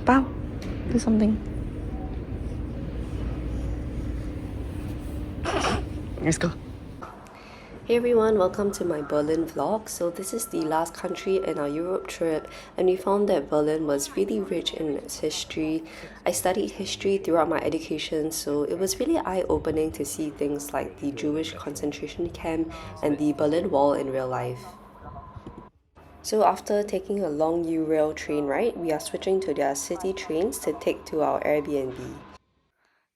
Bao, do something. Let's go. Hey everyone, welcome to my Berlin vlog. So this is the last country in our Europe trip, and we found that Berlin was really rich in its history. I studied history throughout my education, so it was really eye-opening to see things like the Jewish concentration camp and the Berlin Wall in real life. So after taking a long U-Rail train ride, we are switching to their city trains to take to our Airbnb.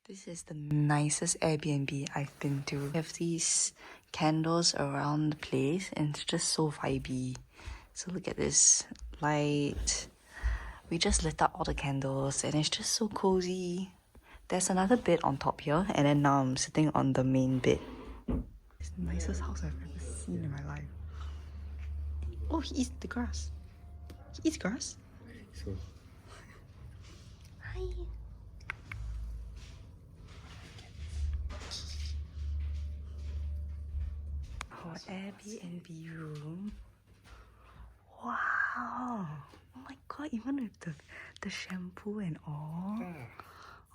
This is the nicest Airbnb I've been to. We have these candles around the place and it's just so vibey. So look at this light. We just lit up all the candles and it's just so cozy. There's another bed on top here, and then now I'm sitting on the main bed. It's the nicest house I've ever seen in my life. Oh, he eats the grass. He eats grass? So. Hi. Our Airbnb room. Wow. Oh my god, even with the shampoo and all.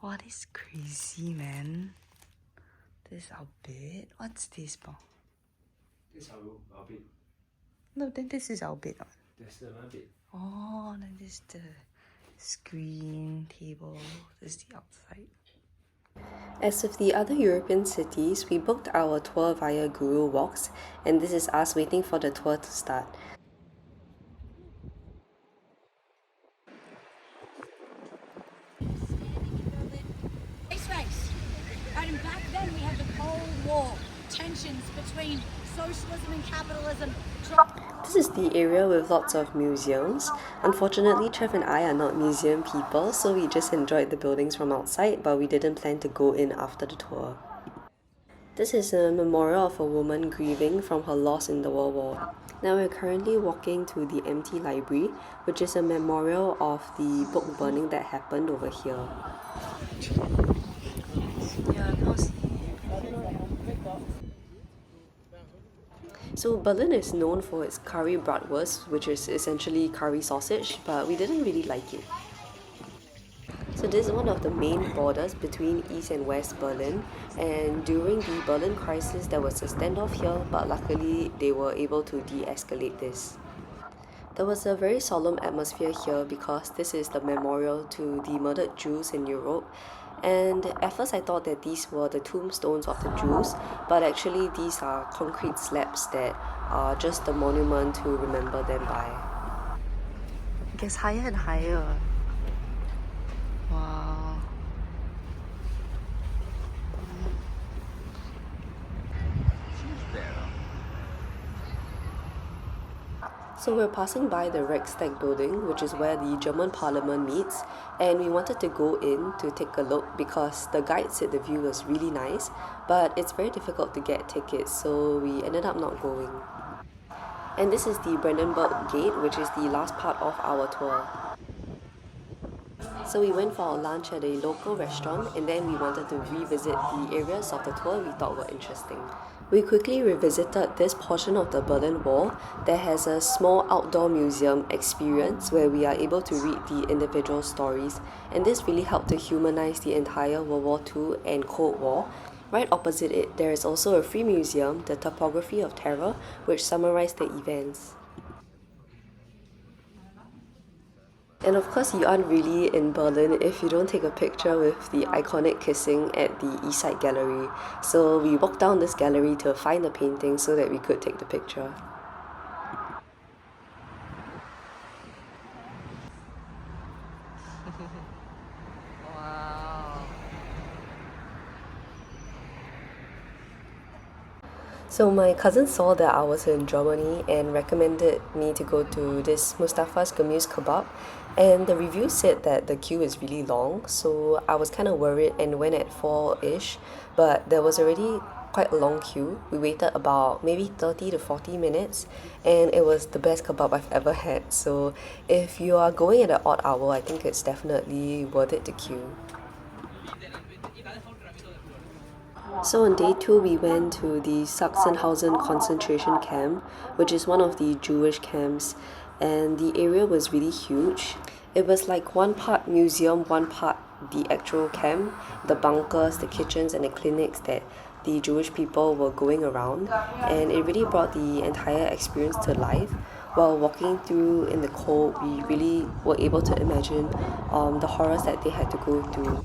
Wow, this is crazy, man. This is our bed. What's this, Paul? This is our bed. No, then this is our bed. That's my bed. Oh, then this is the screen table. This is the outside. As with the other European cities, we booked our tour via Guru Walks, and this is us waiting for the tour to start. Race. Right, and back then we had the Cold War, tensions between socialism and capitalism. This is the area with lots of museums. Unfortunately, Trev and I are not museum people, so we just enjoyed the buildings from outside, but we didn't plan to go in after the tour. This is a memorial of a woman grieving from her loss in the World War. Now we're currently walking to the empty library, which is a memorial of the book burning that happened over here. Yeah, So Berlin is known for its curry bratwurst, which is essentially curry sausage, but we didn't really like it. So this is one of the main borders between East and West Berlin, and during the Berlin crisis there was a standoff here, but luckily they were able to de-escalate this. There was a very solemn atmosphere here because this is the memorial to the murdered Jews in Europe. And at first I thought that these were the tombstones of the Jews, but actually these are concrete slabs that are just a monument to remember them by. It gets higher and higher. Wow. So we're passing by the Reichstag building, which is where the German parliament meets, and we wanted to go in to take a look because the guide said the view was really nice, but it's very difficult to get tickets, so we ended up not going. And this is the Brandenburg Gate, which is the last part of our tour. So we went for our lunch at a local restaurant, and then we wanted to revisit the areas of the tour we thought were interesting. We quickly revisited this portion of the Berlin Wall that has a small outdoor museum experience where we are able to read the individual stories, and this really helped to humanize the entire World War II and Cold War. Right opposite it, there is also a free museum, the Topography of Terror, which summarized the events. And of course, you aren't really in Berlin if you don't take a picture with the iconic kissing at the East Side Gallery. So we walked down this gallery to find the painting so that we could take the picture. Wow. So my cousin saw that I was in Germany and recommended me to go to this Mustafa's Gemüse Kebab, and the review said that the queue is really long, so I was kind of worried and went at 4-ish, but there was already quite a long queue. We waited about maybe 30 to 40 minutes, and it was the best kebab I've ever had. So if you are going at an odd hour, I think it's definitely worth it to queue. So on day 2, we went to the Sachsenhausen concentration camp, which is one of the Jewish camps, and the area was really huge. It was like one part museum, one part the actual camp, the bunkers, the kitchens, and the clinics that the Jewish people were going around, and it really brought the entire experience to life. While walking through in the cold, we really were able to imagine the horrors that they had to go through.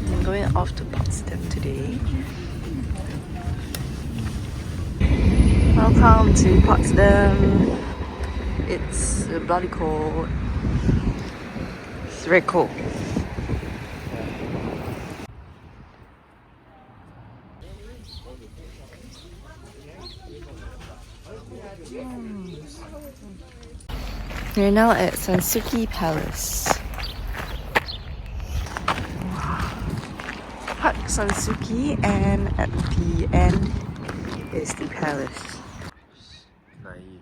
I'm going off to Potsdam today. Welcome to Potsdam. It's bloody cold. It's very cold. We're now at Sansuki Palace. Park Sansuki, and at the end is the palace. Naive.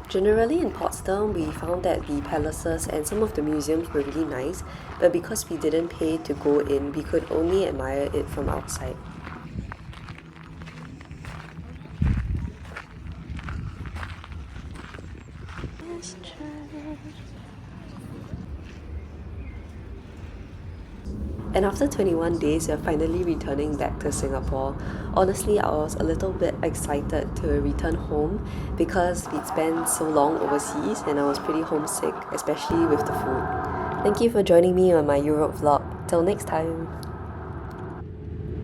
Generally in Potsdam, we found that the palaces and some of the museums were really nice, but because we didn't pay to go in, we could only admire it from outside. And after 21 days, we're finally returning back to Singapore. Honestly, I was a little bit excited to return home because we'd spent so long overseas and I was pretty homesick, especially with the food. Thank you for joining me on my Europe vlog. Till next time!